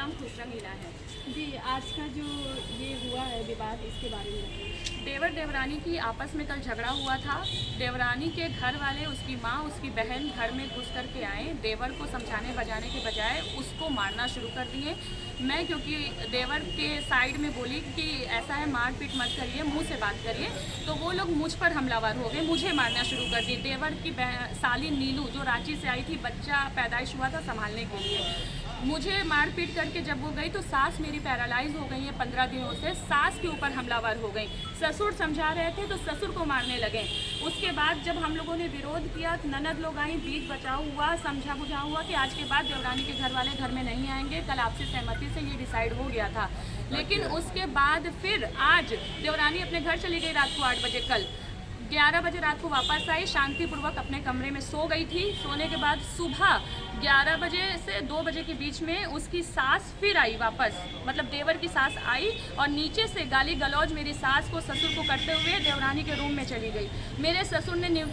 नाम खुशरंगीला है। जी, आज का जो ये हुआ है विवाद, इसके बारे में देवर देवरानी की आपस में कल झगड़ा हुआ था। देवरानी के घर वाले, उसकी माँ, उसकी बहन घर में घुस करके आए। देवर को समझाने बजाने के बजाय उसको मारना शुरू कर दिए। मैं क्योंकि देवर के साइड में बोली कि ऐसा है, मार पीट मत करिए, मुंह से बात करिए, तो वो लोग मुझ पर हमलावर हो गए, मुझे मारना शुरू कर दिए। देवर की साली नीलू जो रांची से आई थी, बच्चा पैदाइश हुआ था संभालने के लिए, मुझे मारपीट करके जब वो गई तो सास मेरी पैरालाइज हो गई है 15 दिनों से। सास के ऊपर हमलावर हो गई। ससुर समझा रहे थे तो ससुर को मारने लगे। उसके बाद जब हम लोगों ने विरोध किया, ननद लोग आई, बीच बचाव हुआ, समझा बुझा हुआ कि आज के बाद देवरानी के घर वाले घर में नहीं आएंगे। कल आपसी सहमति से ये डिसाइड हो गया था। लेकिन उसके बाद फिर आज देवरानी अपने घर चली गई रात को 8 बजे। कल 11 बजे रात को वापस आई, शांतिपूर्वक अपने कमरे में सो गई थी। सोने के बाद सुबह 11 बजे से 2 बजे के बीच में उसकी सास फिर आई वापस, मतलब देवर की सास आई और नीचे से गाली गलौज मेरी सास को, ससुर को करते हुए देवरानी के रूम में चली गई। मेरे ससुर ने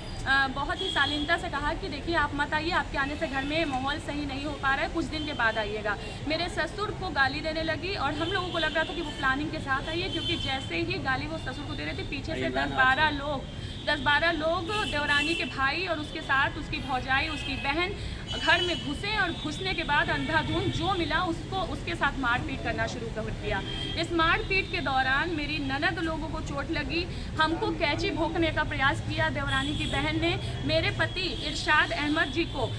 बहुत ही शालीनता से कहा कि देखिए आप मत आइए, आपके आने से घर में माहौल सही नहीं हो पा रहा है, कुछ दिन के बाद आइएगा। मेरे ससुर को गाली देने लगी और हम लोगों को लग रहा था कि वो प्लानिंग के साथ आई है, क्योंकि जैसे ही गाली वो ससुर को दे रहे थे, पीछे से 10-12 लोग देवरानी के भाई और उसके साथ उसकी भौजाई, उसकी बहन घर में घुसे और घुसने के बाद अंधाधुंध जो मिला उसको उसके साथ मारपीट करना शुरू कर दिया। इस मारपीट के दौरान मेरी ननद लोगों को चोट लगी, हमको कैंची भोंकने का प्रयास किया देवरानी की बहन ने। मेरे पति इरशाद अहमद जी को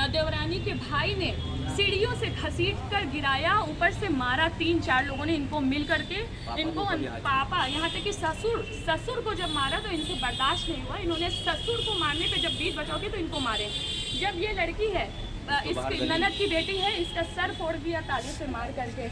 देवरानी के भाई ने सीढ़ियों से घसीट कर गिराया, ऊपर से मारा। 3-4 लोगों ने इनको मिल करके, इनको पापा, यहाँ तक कि ससुर को जब मारा तो इनसे बर्दाश्त नहीं हुआ। इन्होंने ससुर को मारने पे जब बीच बचाव की तो इनको मारे। जब ये लड़की है, इसकी ननद की बेटी है, इसका सर फोड़ दिया ताले से मार करके,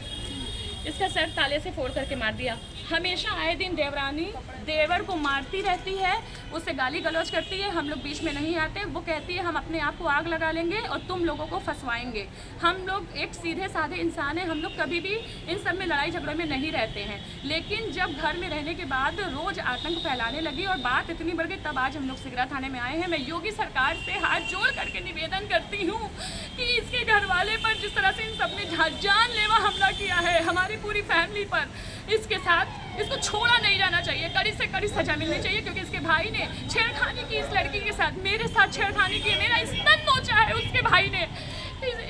इसका सर ताले से फोड़ करके मार दिया। हमेशा आए दिन देवरानी देवर को मारती रहती है, उससे गाली गलौज करती है। हम लोग बीच में नहीं आते। वो कहती है हम अपने आप को आग लगा लेंगे और तुम लोगों को फंसवाएंगे। हम लोग एक सीधे साधे इंसान हैं, हम लोग कभी भी इन सब में लड़ाई झगड़े में नहीं रहते हैं। लेकिन जब घर में रहने के बाद रोज आतंक फैलाने लगी और बात इतनी बढ़ गई, तब आज हम लोग सिगरा थाने में आए हैं। मैं योगी सरकार से हाथ जोड़ करके निवेदन करती हूँ कि इसके घर वाले पर जिस तरह से इन सब ने जानलेवा हमला किया है, हमारी पूरी फैमिली पर, इसके साथ इसको छोड़ा नहीं जाना चाहिए। कड़ी से कड़ी सजा मिलनी चाहिए, क्योंकि इसके भाई ने छेड़खानी की इस लड़की के साथ, मेरे साथ छेड़खानी की, मेरा स्तन नोचा है उसके भाई ने।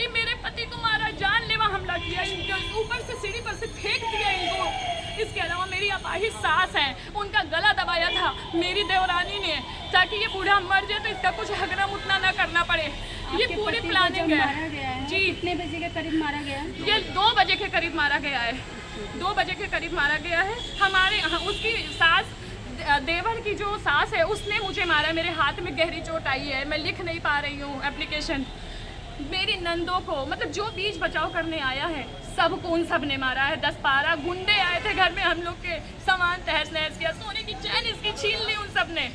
मेरे पति को मारा, जानलेवा हमला किया, इनके ऊपर से सीढ़ी पर से फेंक दिया इनको। इसके अलावा मेरी अपाहिज सास है, उनका गला दबाया था मेरी देवरानी ने, ताकि ये बूढ़ा मर जाए तो इसका कुछ हगना मुतना ना करना पड़े। ये पूरी प्लानिंग है जी। कितने बजे के करीब मारा गया? ये 2 बजे के करीब मारा गया है। 2 बजे के करीब मारा गया है। हमारे उसकी सास, देवर की जो सास है, उसने मुझे मारा। मेरे हाथ में गहरी चोट आई है, मैं लिख नहीं पा रही हूँ एप्लीकेशन। मेरी नंदों को, मतलब जो बीच बचाव करने आया है, सबको उन सब ने मारा है। 10-12 गुंडे आए थे घर में, हम लोग के सामान तहस नहस किया, सोने की चैन इसकी छीन ली उन सब ने।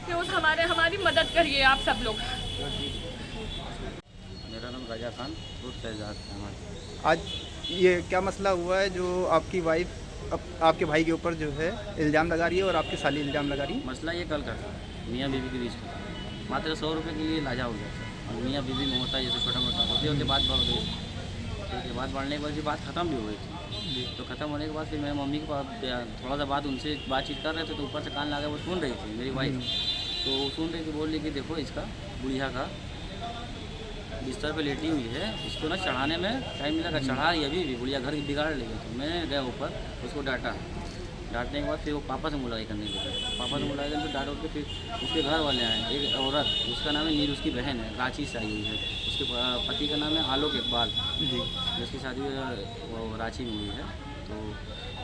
तो हमारी मदद करिए आप सब लोग। मेरा नाम राजा खान उर्फ शहजाद अहमद। आज ये क्या मसला हुआ है जो आपकी वाइफ आपके भाई के ऊपर जो है इल्ज़ाम लगा रही है और आपकी साली इल्ज़ाम लगा रही है? मसला ये कल का था, मियाँ बीवी के बीच का था। मात्र 100 रुपये के लिए लाजा हो गया था और मियाँ बीवी में होता है जैसे छोटा मोटा, होते होते बात बढ़ गई। ठीक है, बात बढ़ने के बाद बात ख़त्म भी हो गई थी। तो ख़त्म होने के बाद फिर मेरे मम्मी के पास थोड़ा सा बात उनसे बातचीत कर रहे थे, तो ऊपर से कान लगा वो सुन रही थी मेरी वाइफ। तो सुन रही थी, बोल रही कि देखो इसका बुढ़िया का बिस्तर पे लेटी हुई है, इसको ना चढ़ाने में टाइम लगा, चढ़ा रही अभी भी, बुढ़िया घर बिगाड़ लेगी। तो मैं गया ऊपर, उसको डांटा। डांटने के बाद फिर वो पापा से मुलाकात करने लगा। पापा से मुलाकात करने तो डांट उठ के फिर उसके घर वाले आए। एक औरत, उसका नाम है नीरू, उसकी बहन है, रांची से आई हुई है। उसके पति का नाम है आलोक इकबाल जी, जिसकी शादी वो रांची में हुई है। तो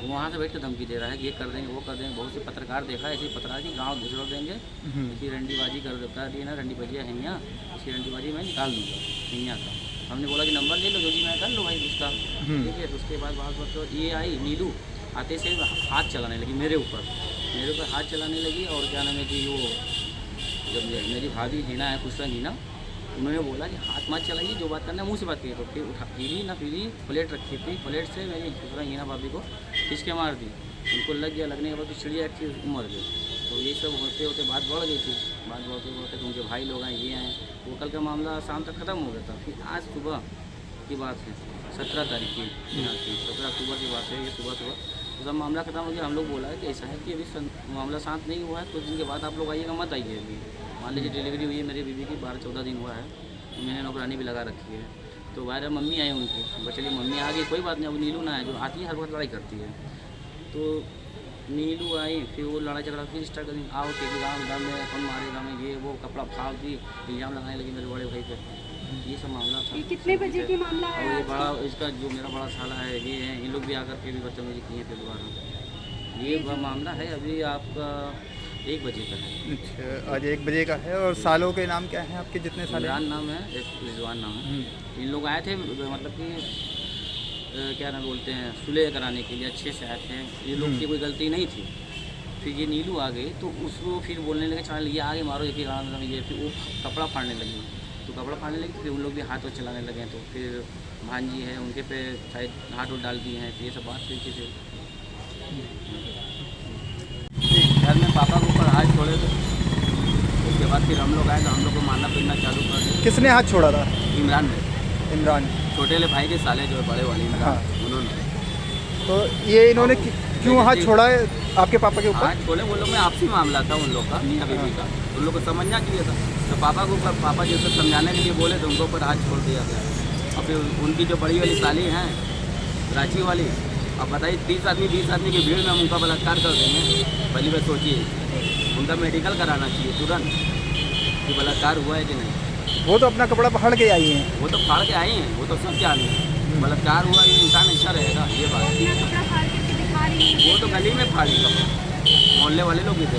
वहाँ से बैठ कर धमकी दे रहा है कि ये कर देंगे, वो कर देंगे। बहुत से पत्रकार देखा है, ऐसे ही पत्रकार की गाँव घुसड़ देंगे, इसकी रंडीबाजी कर दी है ना, रंडी बजिया है यहाँ, उसकी रंडीबाजी मैं निकाल दूँगा हिंया का। हमने बोला कि नंबर ले लो जो जी, मैं कर लो भाई उसका। ठीक है, तो उसके बाद तो ये आई नीलू, आते से हाथ चलाने लगी मेरे ऊपर हाथ चलाने लगी। और क्या नाम है कि वो जब मेरी भाभी हिना है, खुशरंग हिना, उन्होंने बोला कि हाथ मत चलाइए, जो बात करना है मुँह से बात करिए। तो फिर फिरी प्लेट रखी थी, प्लेट से मेरी खुशरंग हिना भाभी को खींच के मार दी। उनको लग गया, लगने के बाद तो चिड़िया थी, मर गई। तो ये सब होते होते बात बढ़ गई थी। बात बढ़ते बढ़ते तो उनके भाई लोग आए, ये आए, वो कल का मामला शाम तक ख़त्म हो गया था। फिर आज सुबह की बात है, 17 तारीख की, 17 अक्टूबर की बात है। ये सुबह तो जब मामला खत्म हो गया, हम लोग बोला है कि ऐसा है कि अभी मामला शांत नहीं हुआ है, कुछ दिन के बाद आप लोग आइएगा, मत आइए अभी। मान लीजिए डिलीवरी हुई है मेरी बीवी की, 12-14 दिन हुआ है, मैंने नौकरानी भी लगा रखी है, तो बाहर मम्मी आई उनकी, चलिए मम्मी आ गई, कोई बात नहीं, अब नीलू ना है जो आती है हर वक्त लड़ाई करती है। तो नीलू आई, फिर वो लड़ाई झगड़ा फिर स्टार्ट कर दी, आओ के गाँव में कौन मारेगा में, ये वो कपड़ा फाड़ दी, इल्ज़ाम लगाने लगी मेरे बड़े भाई पे। ये सब मामला था। ये कितने बजे की मामला और है ये आज बड़ा इसका जो मेरा बड़ा साला है, ये है, इन लोग भी आकर के भी बदतमीजी किए हैं फिर दोबारा। ये मामला है अभी आपका 1 बजे का है। अच्छा, आज 1 बजे का है। और सालों के नाम क्या हैं आपके, जितने साल हैं? इमरान नाम है, एक रिजवान नाम है। इन लोग आए थे, मतलब कि क्या नाम बोलते हैं, सुलह कराने के लिए अच्छे से आए थे, ये लोग की कोई गलती नहीं थी। फिर ये नीलू आ गई तो उसको फिर बोलने लगे, चल ये आगे मारो, एक ही गाना ये, फिर वो कपड़ा फाड़ने लगी, तो कपड़ा फाड़ने लगी, फिर उन लोग भी हाथ चलाने लगे, तो फिर भांजी है उनके पे शायद हाथ डाल दिए हैं, तो ये सब बात हुई थी। फिर घर में पापा के ऊपर हाथ छोड़े थे, उसके बाद फिर हम लोग आए तो हम लोग को मारना पीटना चालू कर दिया। किसने हाथ छोड़ा था? इमरान ने, इमरान। छोटे वाले भाई के साले जो बड़े वाले इमरान, हाँ। उन्होंने। तो ये इन्होंने क्यों हाथ छोड़ा है आपके पापा के ऊपर? हाथ छोड़े वो लोग में आपसी मामला था उन लोग का, मियाँ बीवी का, उन लोग को समझना चाहिए था। तो पापा को ऊपर, पापा जैसे समझाने के लिए बोले तो उनके ऊपर हाथ छोड़ दिया गया। और फिर उनकी जो बड़ी वाली साली हैं रांची वाली, अब बताइए 30 आदमी 20 आदमी की भीड़ में हम उनका बलात्कार कर देंगे। पहली बार सोचिए, उनका मेडिकल कराना चाहिए तुरंत कि बलात्कार हुआ है कि नहीं। वो तो अपना कपड़ा फाड़ के आई हैं। वो तो फाड़ के आई हैं, वो तो सब जाने हैं, बलात्कार हुआ ये इंसान ऐसा रहेगा, ये बात। कपड़ा फाड़ के दिखा रही है। वो तो गली में फाड़ी कपड़ा, मोहल्ले वाले लोग भी थे।